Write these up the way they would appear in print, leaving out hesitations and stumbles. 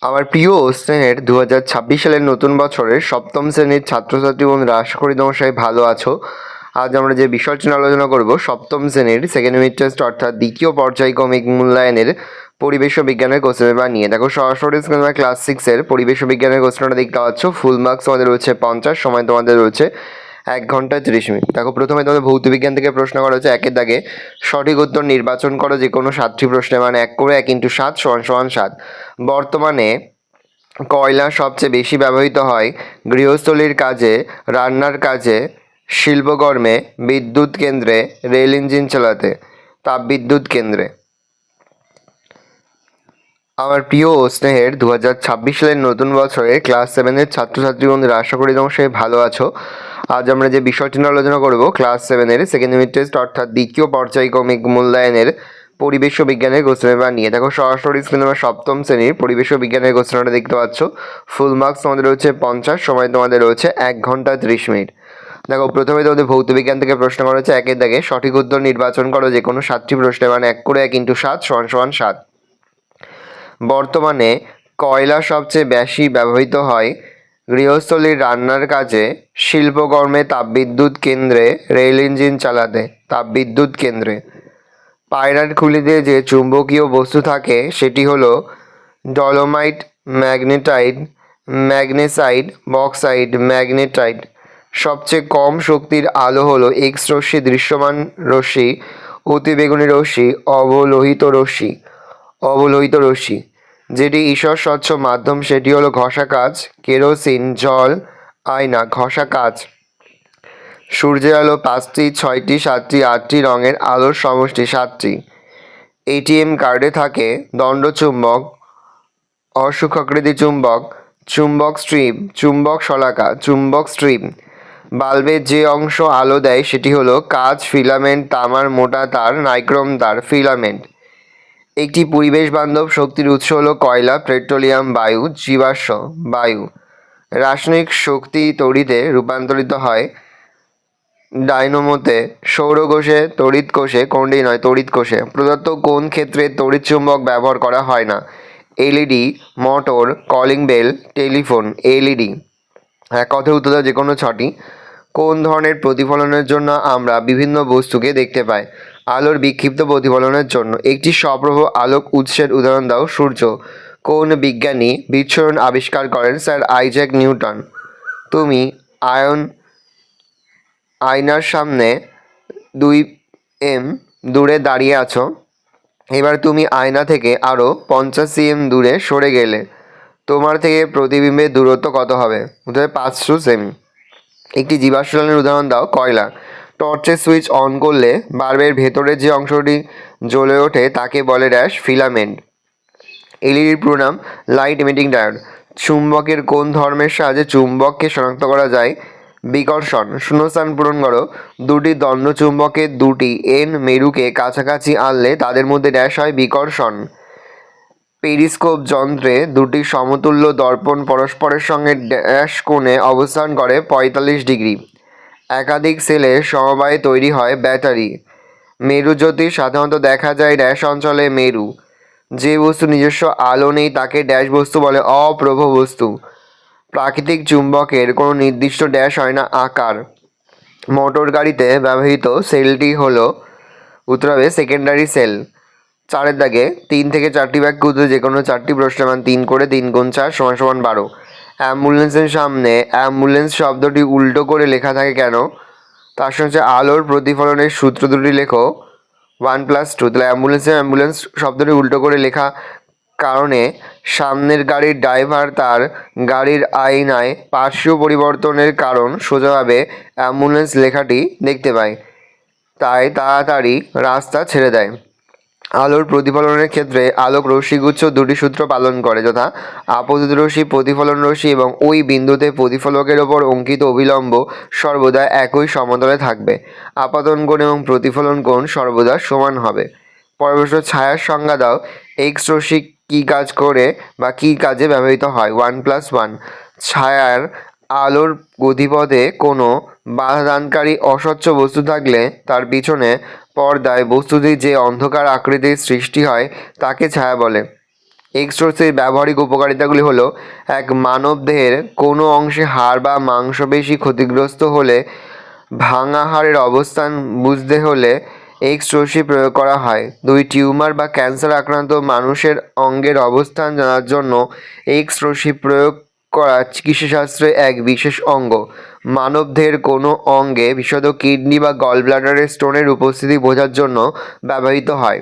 আমার প্রিয় স্নেহের 2026 সালের নতুন বছরের সপ্তম শ্রেণীর ছাত্রছাত্রী বন্ধুরা, আশা করি তোমরা সবাই ভালো আছো। আজ আমরা যে বিষয়টি নিয়ে আলোচনা করব, সপ্তম শ্রেণীর সেকেন্ড ইউনিট টেস্ট অর্থাৎ দ্বিতীয় পর্যায়ক্রমিক মূল্যায়নের পরিবেশ ও বিজ্ঞানের কোশ্চেন পেপার নিয়ে। দেখো, সরাসরি স্ক্রিনে ক্লাস 6-এর পরিবেশ ও বিজ্ঞানের কোশ্চেনটা দেখতে পাচ্ছ। ফুল মার্কস তোমাদের রয়েছে 50, সময় তোমাদের রয়েছে 1 ঘন্টা 30 মিনিট। দেখো, প্রথমে তোমাদের ভৌত বিজ্ঞান থেকে প্রশ্ন করা হচ্ছে একের দাগে সঠিক উত্তর নির্বাচন করো যে কোনো 7টি প্রশ্নের, মানে 1 করে 1 × 7 = 7। বর্তমানে কয়লা সবচেয়ে বেশি ব্যবহৃত হয় গৃহস্থলীর কাজে, রান্নার কাজে, শিল্পকর্মে, বিদ্যুৎ কেন্দ্রে, রেল ইঞ্জিন চালাতে, তাপবিদ্যুৎ কেন্দ্রে। আমার প্রিয় ও স্নেহের 2026 সালের নতুন বছরে ক্লাস 7-এর ছাত্রছাত্রী বন্ধুরা, আশা করি তোমরা সবাই ভালো আছো। আজ আমরা যে বিষয়টি নিয়ে আলোচনা করব, ক্লাস 7-এর সেকেন্ড ইউনিট টেস্ট অর্থাৎ দ্বিতীয় পর্যায়ক্রমিক মূল্যায়নের পরিবেশ ও বিজ্ঞানের কোশ্চেন পেপার নিয়ে। দেখো, সরাসরি স্ক্রিনে আমরা সপ্তম শ্রেণীর পরিবেশ ও বিজ্ঞানের কোশ্চেনটা দেখতে পাচ্ছ। ফুল মার্কস তোমাদের রয়েছে 50, সময় তোমাদের রয়েছে 1 ঘন্টা 30 মিনিট। দেখো, প্রথমে তোমাদের ভৌত বিজ্ঞান থেকে প্রশ্ন করা হচ্ছে একের দাগে সঠিক উত্তর নির্বাচন করো যে কোনো 7টি প্রশ্নের, মানে 1 করে 1 × 7 = 7। বর্তমানে কয়লা সবচেয়ে বেশি ব্যবহৃত হয় গৃহস্থলীর রান্নার কাজে, শিল্পকর্মে, তাপবিদ্যুৎ কেন্দ্রে, রেল ইঞ্জিন চালাতে, তাপবিদ্যুৎ কেন্দ্রে। পায়রার খুলিতে যে চুম্বকীয় বস্তু থাকে সেটি হলো dolomite, magnetite, magnesite, bauxite, magnetite. সবচেয়ে কম শক্তির আলো হলো এক্স রশ্মি, দৃশ্যমান রশ্মি, অতিবেগুনি রশ্মি, অবলোহিত রশ্মি। যেটি ঈশ্বর স্বচ্ছ মাধ্যম সেটি হলো ঘষা কাচ, কেরোসিন, জল, আয়না। ঘষা কাচ। সূর্যের আলো 5টি, 6টি, 7টি, 8টি রঙের আলোর সমষ্টি 7টি। এটিএম কার্ডে থাকে দণ্ডচুম্বক, অসূক্ষাকৃতি চুম্বক, চুম্বক স্ট্রিপ, চুম্বক শলাকা, চুম্বক স্ট্রিপ। বাল্বের যে অংশ আলো দেয় সেটি হলো কাচ, ফিলামেন্ট, তামার মোটা তার, নাইক্রোম তার, ফিলামেন্ট। একটি পরিবেশ বান্ধব শক্তির উৎস হলো কয়লা, পেট্রোলিয়াম, বায়ু, জীবাশ্ম, বায়ু। রাসায়নিক শক্তি তড়িতে রূপান্তরিত হয় ডায়নামোতে, সৌরকোষে, তড়িৎ কোষে, কোনটি নয়, তড়িৎ কোষে। প্রদত্ত কোন ক্ষেত্রে তড়িৎ চুম্বক ব্যবহার করা হয় না? LED, motor, calling bell, telephone. LED. এক কথায় উত্তর দাও যে কোনো 6টি। কোন ধরনের প্রতিফলনের জন্য আমরা বিভিন্ন বস্তুকে দেখতে পাই? আলোর বিক্ষিপ্ত প্রতিফলনের জন্য। একটি স্বপ্রভ আলোক উৎসের উদাহরণ দাও। সূর্য। কোন বিজ্ঞানী বিচ্ছুরণ আবিষ্কার করেন? Sir Isaac Newton. তুমি আয়নার সামনে 2 m দূরে দাঁড়িয়ে আছো। এবার তুমি আয়না থেকে আরও 50 cm দূরে সরে গেলে তোমার থেকে প্রতিবিম্বের দূরত্ব কত হবে? উত্তর 500 সেমি। একটি জীবাশ্ম জ্বালানির উদাহরণ দাও। কয়লা। টর্চের সুইচ অন করলে বাল্বের ভেতরের যে অংশটি জ্বলে ওঠে তাকে বলে ড্যাশ? ফিলামেন্ট। এলইডির পুরো নাম লাইট ইমিটিং ডায়োড। চুম্বকের কোন ধর্মের সাহায্যে চুম্বককে শনাক্ত করা যায়? বিকর্ষণ। শূন্যস্থান পূরণ করো। দুটি দণ্ডচুম্বকের দুটি এন মেরুকে কাছাকাছি আনলে তাদের মধ্যে ড্যাশ হয়? বিকর্ষণ। পেরিস্কোপ যন্ত্রে দুটি সমতুল্য দর্পণ পরস্পরের সঙ্গে ড্যাশ কোণে অবস্থান করে? 45 ডিগ্রি। একাধিক সেলের সমবায়ে তৈরি হয় ব্যাটারি। মেরুজ্যোতি সাধারণত দেখা যায় ড্যাশ অঞ্চলে? মেরু। যে বস্তু নিজস্ব আলো নেই তাকে ড্যাশ বস্তু বলে? অপ্রভ বস্তু। প্রাকৃতিক চুম্বকের কোনো নির্দিষ্ট ড্যাশ হয় না? আকার। মোটর গাড়িতে ব্যবহৃত সেলটি হলো? উত্তর হবে সেকেন্ডারি সেল। 4-এর দাগে 3 থেকে 4টি বাক্য উত্তর যে কোনো 4টি প্রশ্নের, মান 3 করে 3 × 4 = 12। অ্যাম্বুলেন্সের সামনে অ্যাম্বুলেন্স শব্দটি উল্টো করে লেখা থাকে কেন? তার সঙ্গে আলোর প্রতিফলনের সূত্র দুটি লেখো। 1+2। তাহলে অ্যাম্বুলেন্স শব্দটি উল্টো করে লেখা কারণে সামনের গাড়ির ড্রাইভার তার গাড়ির আয়নায় পার্শ্বীয় পরিবর্তনের কারণ সোজাভাবে অ্যাম্বুলেন্স লেখাটি দেখতে পায়, তাই তাড়াতাড়ি রাস্তা ছেড়ে দেয়। আলোর প্রতিফলনের ক্ষেত্রে আলোক রশ্মিগুচ্ছ দুটি সূত্র পালন করে, যথা আপতিত রশ্মি, প্রতিফলন রশ্মি, এবং ওই বিন্দুতে প্রতিফলকের ওপর অঙ্কিত অভিলম্ব সর্বদা একই সমতলে থাকবে। আপাতন কোণ এবং প্রতিফলন কোণ সর্বদা সমান হবে। পরবর্তী ছায়ার সংজ্ঞা দাও। এক্স রশ্মি কী কাজ করে বা কী কাজে ব্যবহৃত হয়? 1+1। ছায়ার আলোর গতিপথে কোনো বাধাদানকারী অস্বচ্ছ বস্তু থাকলে তার পিছনে পর্দায় বস্তুটির যে অন্ধকার আকৃতির সৃষ্টি হয় তাকে ছায়া বলে। এক্সট্রোসির ব্যবহারিক উপকারিতাগুলি হলো: এক, মানবদেহের কোনো অংশে হাড় বা মাংসপেশি ক্ষতিগ্রস্ত হলে ভাঙা হাড়ের অবস্থান বুঝতে হলে এক্সট্রোসি প্রয়োগ করা হয়। 2, টিউমার বা ক্যান্সার আক্রান্ত মানুষের অঙ্গের অবস্থান জানার জন্য এক্সট্রোসি প্রয়োগ করা চিকিৎসাশাস্ত্রে এক বিশেষ অঙ্গ। মানবদেহের কোনো অঙ্গে, বিশেষত কিডনি বা গল ব্লাডারে স্টোনের উপস্থিতি বোঝার জন্য ব্যবহৃত হয়।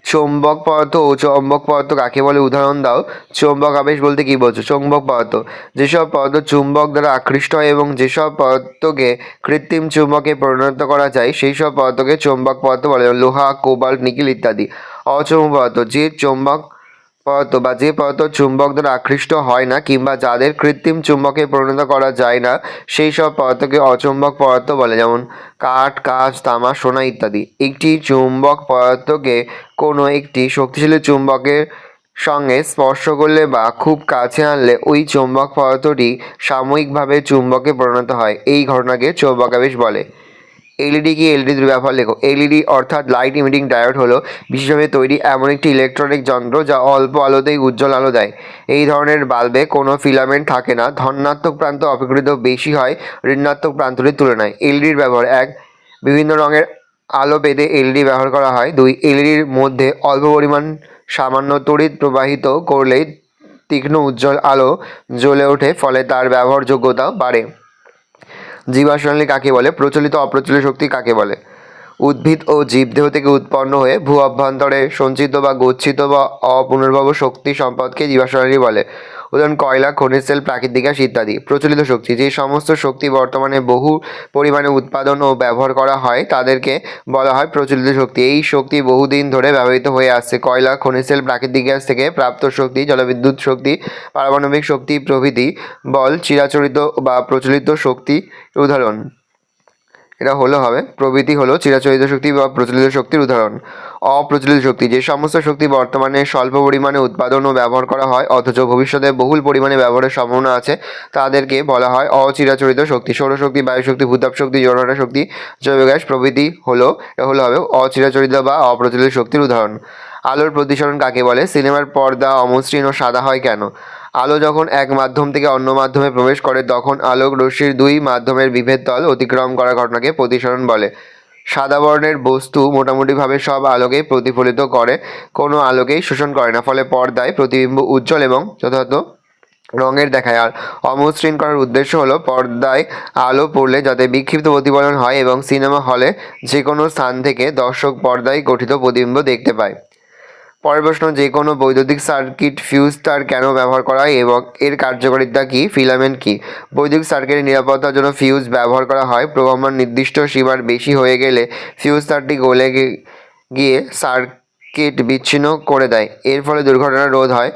চৌম্বক পদার্থ ও চৌম্বক পদার্থ কাকে বলে, উদাহরণ দাও। চৌম্বক আবেশ বলতে কী বোঝো? চৌম্বক পদার্থ যেসব পদার্থ চুম্বক দ্বারা আকৃষ্ট হয় এবং যেসব পদার্থকে কৃত্রিম চুম্বকে পরিণত করা যায় সেই সব পদার্থকে চৌম্বক পদার্থ বলে, যেমন লোহা, কোবাল্ট, নিকেল ইত্যাদি। অচৌম্বক পদার্থ যে চৌম্বক পদার্থ বা যে পদার্থ চুম্বক দ্বারা আকৃষ্ট হয় না কিংবা যাদের কৃত্রিম চুম্বকে পরিণত করা যায় না সেই সব পদার্থকে অচৌম্বক পদার্থ বলে, যেমন কাঠ, কাঁচ, তামা, সোনা ইত্যাদি। একটি চুম্বক পদার্থকে কোনো একটি শক্তিশালী চুম্বকের সঙ্গে স্পর্শ করলে বা খুব কাছে আনলে ওই চুম্বক পদার্থটি সাময়িকভাবে চুম্বকে পরিণত হয়। এই ঘটনাকে চৌম্বকাবেশ বলে। এলইডি কি? এলইডি ব্যবহার লেখো। এলইডি অর্থাৎ লাইট ইমিটিং ডায়োড হলো বিশেষভাবে তৈরি এমন একটি ইলেকট্রনিক যন্ত্র যা অল্প আলোতেই উজ্জ্বল আলো দেয়। এই ধরনের বাল্বে কোনো ফিলামেন্ট থাকে না। ধনাত্মক প্রান্ত অপেক্ষাকৃত বেশি হয় ঋণাত্মক প্রান্তটির তুলনায়। এলইডির ব্যবহার: 1, বিভিন্ন রঙের আলো পেতে এলইডি ব্যবহার করা হয়। 2, এলইডির মধ্যে অল্প পরিমাণ সামান্য তড়িৎ প্রবাহিত করলেই তীক্ষ্ণ উজ্জ্বল আলো জ্বলে ওঠে, ফলে তার ব্যবহারযোগ্যতা বাড়ে। জীবাশ্মশালী কাকে বলে? প্রচলিত অপ্রচলিত শক্তি কাকে বলে? উদ্ভিদ ও জীবদেহ থেকে উৎপন্ন হয়ে ভূ অভ্যন্তরে সঞ্চিত বা গচ্ছিত বা অপুনর্ভব শক্তি সম্পদকে জীবাশ্মশালী বলে। উদাহরণ: কয়লা, খনিজ তেল, প্রাকৃতিক গ্যাস ইত্যাদি। প্রচলিত শক্তি: যে সমস্ত শক্তি বর্তমানে বহু পরিমাণে উৎপাদন ও ব্যবহার করা হয় তাদেরকে বলা হয় প্রচলিত শক্তি। এই শক্তি বহুদিন ধরে ব্যবহৃত হয়ে আসছে। কয়লা, খনিজ তেল, প্রাকৃতিক গ্যাস থেকে প্রাপ্ত শক্তি, জলবিদ্যুৎ শক্তি, পারমাণবিক শক্তি প্রভৃতি বল চিরাচরিত বা প্রচলিত শক্তি উদাহরণ। এটা হবে প্রভৃতি হলো চিরাচরিত শক্তি বা প্রচলিত শক্তির উদাহরণ। অপ্রচলিত শক্তি: যে সমস্ত শক্তি বর্তমানে স্বল্প পরিমাণে উৎপাদন ও ব্যবহার করা হয় অথচ ভবিষ্যতে বহুল পরিমাণে ব্যবহারের সম্ভাবনা আছে তাদেরকে বলা হয় অচিরাচরিত শক্তি। সৌরশক্তি, বায়ুশক্তি, ভূতাপ শক্তি, জলধারা শক্তি, জৈব গ্যাস প্রভৃতি হবে অচিরাচরিত বা অপ্রচলিত শক্তির উদাহরণ। আলোর প্রতিসরণ কাকে বলে? সিনেমার পর্দা অমসৃণ ও সাদা হয় কেন? আলো যখন এক মাধ্যম থেকে অন্য মাধ্যমে প্রবেশ করে তখন আলোক রশ্মির দুই মাধ্যমের বিভেদ তল অতিক্রম করার ঘটনাকে প্রতিসরণ বলে। সাদা বর্ণের বস্তু মোটামুটিভাবে সব আলোকেই প্রতিফলিত করে, কোনো আলোকেই শোষণ করে না, ফলে পর্দায় প্রতিবিম্ব উজ্জ্বল এবং যথাযথ রঙের দেখায়। আর অমসৃণ করার উদ্দেশ্য হলো পর্দায় আলো পড়লে যাতে বিক্ষিপ্ত প্রতিফলন হয় এবং সিনেমা হলে যে কোনো স্থান থেকে দর্শক পর্দায় গঠিত প্রতিবিম্ব দেখতে পায়। পরের প্রশ্ন: যে কোনো বৈদ্যুতিক সার্কিট ফিউজ তার কেন ব্যবহার করা হয় এবং এর কার্যকারিতা কী? ফিলামেন্ট কী? বৈদ্যুতিক সার্কিটের নিরাপত্তার জন্য ফিউজ ব্যবহার করা হয়। প্রবাহমান নির্দিষ্ট সীমার বেশি হয়ে গেলে ফিউজ তারটি গলে গিয়ে সার্কিট বিচ্ছিন্ন করে দেয়। এর ফলে দুর্ঘটনা রোধ হয়।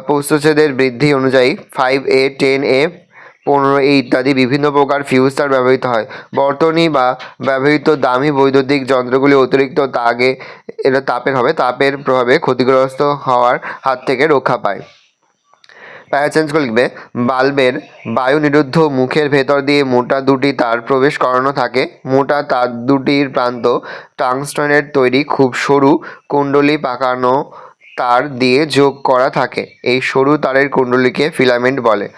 প্রস্থচ্ছেদের বৃদ্ধি অনুযায়ী 5A, 10A, 15A ইত্যাদি বিভিন্ন প্রকার ফিউজ তার ব্যবহৃত হয়। বর্তনী বা ব্যবহৃত দামি বৈদ্যুতিক যন্ত্রগুলি অতিরিক্ত তাপের প্রভাবে ক্ষতিগ্রস্ত হওয়ার হাত থেকে রক্ষা পায়। প্যারা চেঞ্জ করে লিখবে। বাল্বের বায়ু নিরুদ্ধ মুখের ভেতর দিয়ে মোটা দুটি তার প্রবেশ করানো থাকে। মোটা তার দুটির প্রান্ত টাংস্টনের তৈরি খুব সরু কুণ্ডলী পাকানো তার দিয়ে যোগ করা থাকে। এই সরু তারের কুণ্ডলীকে ফিলামেন্ট বলে।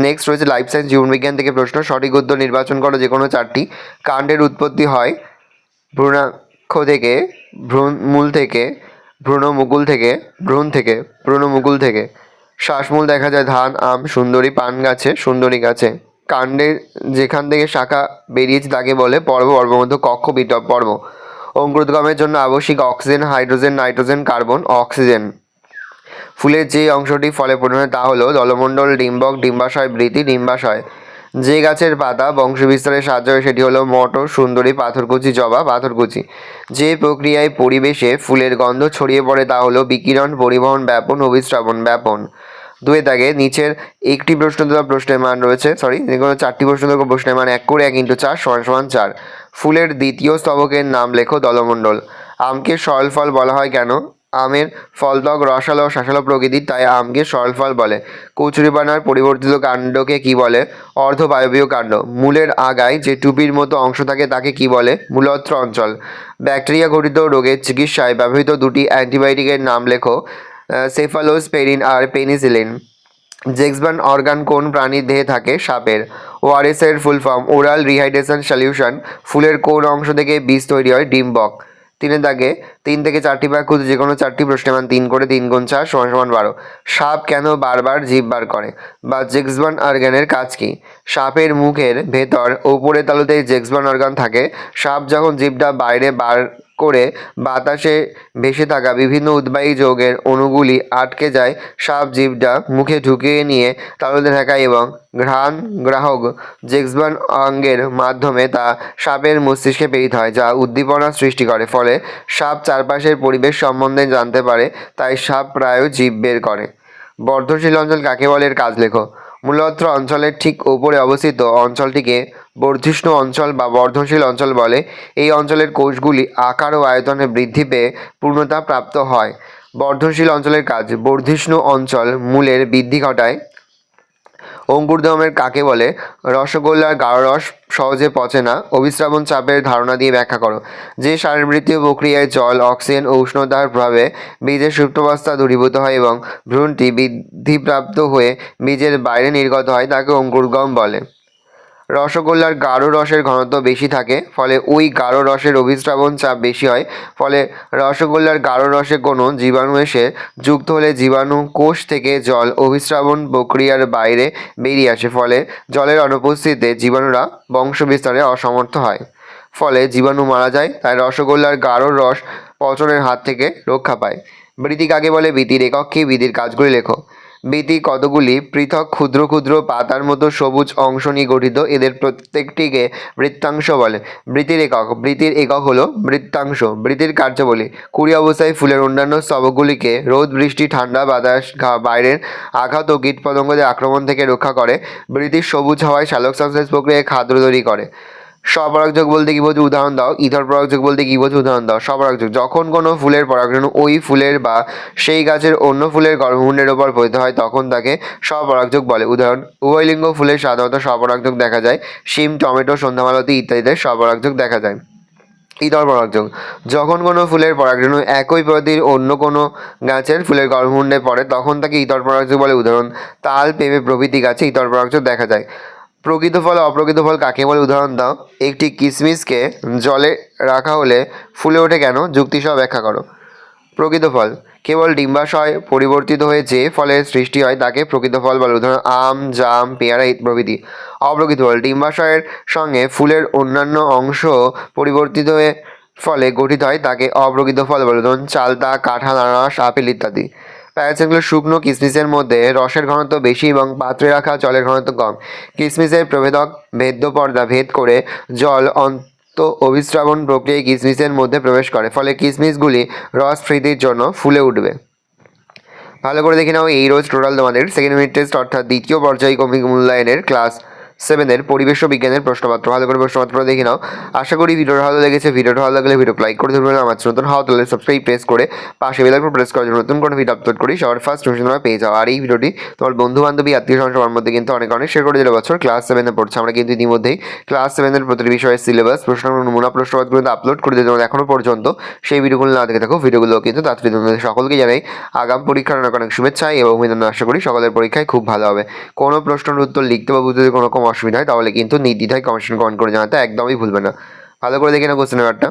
নেক্সট রয়েছে লাইফ সায়েন্স জীবনবিজ্ঞান থেকে প্রশ্ন। সঠিক উত্তর নির্বাচন করো যে কোনো 4টি। কাণ্ডের উৎপত্তি হয় ভ্রূণাক্ষ থেকে, ভ্রূণমূল থেকে, ভ্রূণমুকুল থেকে, ভ্রূণমুকুল থেকে। শ্বাসমূল দেখা যায় ধান, আম, সুন্দরী, পান গাছে, সুন্দরী গাছে। কাণ্ডে যেখান থেকে শাখা বেরিয়েছে তাকে বলে পর্ব, পর্বমধ্য কক্ষ, বিটপ পর্ব। অঙ্কুরোদ্গমের জন্য আবশ্যিক oxygen, hydrogen, nitrogen, carbon, oxygen. ফুলের যে অংশটি ফলে পরিণত হয় তা হলো দলমণ্ডল, ডিম্বক, ডিম্বাশয়, বৃতি, ডিম্বাশয়। যে গাছের পাতা বংশবিস্তারে সাহায্য হয় সেটি হলো মটর, সুন্দরী, পাথরকুচি, জবা, পাথরকুচি। যে প্রক্রিয়ায় পরিবেশে ফুলের গন্ধ ছড়িয়ে পড়ে তা হলো বিকিরণ, পরিবহন, ব্যাপন, অভিস্রবণ, ব্যাপন। দুয়ে দাগে নিচের একটি প্রশ্ন দেওয়া প্রশ্নের মান রয়েছে, যে কোনো 4টি প্রশ্ন দেওয়া প্রশ্নের মান 1 করে 1 × 4 = 4। ফুলের দ্বিতীয় স্তবকের নাম লেখো। দলমণ্ডল। আমকে সরল ফল বলা হয় কেন? আমের ফলত্বক রসালো ও শাঁসালো প্রকৃতির, তাই আমকে সরল ফল বলে। কচুরিপানার পরিবর্তিত কাণ্ডকে কি বলে? অর্ধবায়বীয় কাণ্ড। মূলের আগায় যে টুপির মতো অংশ থাকে তাকে কি বলে? মূলত্র অঞ্চল। ব্যাকটেরিয়া ঘটিত রোগের চিকিৎসায় ব্যবহৃত 2টি অ্যান্টিবায়োটিকের নাম লেখো। সেফালোস্পেরিন আর পেনিসিলিন। জেক্সবার্ন অর্গান কোন প্রাণীর দেহে থাকে? সাপের। ওআরএস এর full form? Oral rehydration solution. ফুলের কোন অংশ থেকে বীজ তৈরি হয়? ডিম্বক। 3 দাগে 3 থেকে 4টি বাক্য যে কোনো 4টি প্রশ্নের মান 3 করে, 3 গুণ 4 সমান সমান 12। সাপ কেন বারবার জিভ বার করে? বা জেক্সবার্ন অর্গানের কাজ কি? সাপের মুখের ভেতর ওপরের তালুতে জেক্সবার্ন অর্গান থাকে। সাপ যখন জিভটা বাইরে বার করে বাতাসে ভেসে থাকা বিভিন্ন উদ্বায়ী যৌগের অণুগুলি আটকে যায়, সাপ জিভটা মুখে ঢুকিয়ে নিয়ে তালুতে ঠেকায় এবং ঘ্রাণ গ্রাহক জেক্সবার্ন অঙ্গের মাধ্যমে তা সাপের মস্তিষ্কে প্রেরিত হয়, যা উদ্দীপনা সৃষ্টি করে। ফলে সাপ চারপাশের পরিবেশ সম্বন্ধে জানতে পারে, তাই সাপ প্রায়ই জিভ বের করে। বর্ধনশীল অঞ্চল কাকে বলে? এর কাজ লেখো। মূলত্র অঞ্চলের ঠিক ওপরে অবস্থিত অঞ্চলটিকে বর্ধিষ্ণু অঞ্চল বা বর্ধনশীল অঞ্চল বলে। এই অঞ্চলের কোষগুলি আকার ও আয়তনে বৃদ্ধি পেয়ে পূর্ণতা প্রাপ্ত হয়। বর্ধনশীল অঞ্চলের কাজ: বর্ধিষ্ণু অঞ্চল মূলের বৃদ্ধি ঘটায়। অঙ্কুরোদ্গমের কাকে বলে? রসগোল্লার গাঢ় রস সহজে পচে না। অভিস্রাবণ চাপের ধারণা দিয়ে ব্যাখ্যা করো। যে শারীরবৃত্তীয় প্রক্রিয়ায় জল, অক্সিজেন ও উষ্ণতার প্রভাবে বীজের সুপ্তাবস্থা দূরীভূত হয় এবং ভ্রূণটি বৃদ্ধিপ্রাপ্ত হয়ে বীজের বাইরে নির্গত হয়, তাকে অঙ্কুরোদ্গম বলে। রসগোল্লার গাঢ় রসের ঘনত্ব বেশি থাকে, ফলে ওই গাঢ় রসের অভিস্রাবণ চাপ বেশি হয়। ফলে রসগোল্লার গাঢ় রসে কোনো জীবাণু এসে যুক্ত হলে জীবাণু কোষ থেকে জল অভিস্রাবণ প্রক্রিয়ার বাইরে বেরিয়ে আসে। ফলে জলের অনুপস্থিতিতে জীবাণুরা বংশ বিস্তারে অসমর্থ হয়, ফলে জীবাণু মারা যায়। তাই রসগোল্লার গাঢ় রস পচনের হাত থেকে রক্ষা পায়। বৃতি কাকে বলে? বৃতির একক কি? বৃতির কাজগুলি লেখো। বৃতি কতগুলি পৃথক ক্ষুদ্র ক্ষুদ্র পাতার মতো সবুজ অংশ নিয়ে গঠিত। এদের প্রত্যেকটিকে বৃত্তাংশ বলে। বৃতির একক: বৃতির একক হলো বৃত্তাংশ। বৃতির কার্যাবলী: কুড়ি অবস্থায় ফুলের অন্যান্য স্তবকগুলিকে রোদ, বৃষ্টি, ঠান্ডা বাতাস, বাইরের আঘাত ও কীটপতঙ্গদের আক্রমণ থেকে রক্ষা করে। বৃতির সবুজ হওয়ায় সালোক সংশ্লেষ প্রক্রিয়ায় খাদ্য তৈরি করে। স্বপরাগযোগ বলতে কি বোঝো? উদাহরণ দাও। ইতর পরাগযোগ বলতে কি বোঝো? উদাহরণ দাও। স্বপরাগযোগ: যখন কোনো ফুলের পরাগরেণু ওই ফুলের বা সেই গাছের অন্য ফুলের গর্ভমুণ্ডের ওপর পতিত হয়, তখন তাকে স্বপরাগযোগ বলে। উদাহরণ: উভয়লিঙ্গ ফুলে সাধারণত স্বপরাগযোগ দেখা যায়। শিম, টমেটো, সন্ধ্যামালতী ইত্যাদিতে স্বপরাগযোগ দেখা যায়। ইতর পরাগযোগ: যখন কোনো ফুলের পরাগরেণু একই প্রজাতির অন্য কোনো গাছের ফুলের গর্ভমুণ্ডে পড়ে, তখন তাকে ইতর পরাগযোগ বলে। উদাহরণ: তাল, পেঁপে প্রভৃতি গাছে ইতর পরাগযোগ দেখা যায়। প্রকৃত ফল অপ্রকৃত ফল কাকে বলে? উদাহরণ দাও। একটি কিশমিশকে জলে রাখা হলে ফুলে ওঠে কেন? যুক্তিসহ ব্যাখ্যা করো। প্রকৃত ফল: কেবল ডিম্বাশয় পরিবর্তিত হয়ে যে ফলের সৃষ্টি হয় তাকে প্রকৃত ফল বলে। উদাহরণ: আম, জাম, পেয়ারা প্রভৃতি। অপ্রকৃত ফল: ডিম্বাশয়ের সঙ্গে ফুলের অন্যান্য অংশ পরিবর্তিত হয়ে ফলে গঠিত হয়, তাকে অপ্রকৃত ফল বলে। উদাহরণ: চালতা, কাঁঠাল, আনারস, আপেল ইত্যাদি। প্যারাসিনগুলো শুকনো কিশমিশের মধ্যে রসের ঘনত্ব বেশি এবং পাত্রে রাখা জলের ঘনত্ব কম। কিশমিশের প্রভেদক ভেদ্য পর্দা ভেদ করে জল অভিস্রাবণ প্রক্রিয়ায় কিশমিশের মধ্যে প্রবেশ করে, ফলে কিশমিশগুলি রস স্ফীতির জন্য ফুলে উঠবে। ভালো করে দেখে নাও। এই রোজ টোটাল তোমাদের সেকেন্ড ইউনিট টেস্ট অর্থাৎ দ্বিতীয় পর্যায়ক্রমিক মূল্যায়নের ক্লাস 7-এর পরিবেশ ও বিজ্ঞানের প্রশ্নপত্র। ভালো করে প্রশ্নপত্র দেখে নাও। আশা করি ভিডিওটা ভালো লেগেছে। ভিডিওটা ভালো লাগলে ভিডিও লাইক করে দেবেন। আমার নতুন হওয়া তাহলে সাবস্ক্রাইব প্রেস করে পাশে বেল আইকন প্রেস করার জন্য নতুন কোনো ভিডিও আপলোড করি সবার ফার্স্ট নোটিফিকেশন তোমরা পেয়ে যাও। আর এই ভিডিওটি তোমার বন্ধু বান্ধবী আত্মীয় স্বজন সবার মধ্যে কিন্তু অনেক অনেক শেয়ার করে দিলে। বছর ক্লাস 7-এ পড়ছে, আমরা কিন্তু ইতিমধ্যেই ক্লাস 7-এর প্রতিটি বিষয়ের সিলেবাস প্রশ্ন নমুনা প্রশ্নপত্রগুলো আপলোড করে দিতে। তোমরা এখনো পর্যন্ত সেই ভিডিওগুলো না দেখে থাকো, ভিডিওগুলো কিন্তু তাড়াতাড়ি তোমাদের সকলকে জানাই আগাম পরীক্ষার অনেক অনেক শুভেচ্ছা এবং অভিনন্দন। আশা করি সকলের পরীক্ষায় খুব ভালো হবে। কোনো প্রশ্নের উত্তর লিখতে বা বুঝতে যদি কোনো রকম অসুবিধা হয় তাহলে কিন্তু নির্দ্বিধায় কমেন্ট করে জানাতে একদমই ভুলবে না। ভালো করে দেখে নাও কোশ্চেন পেপারটা।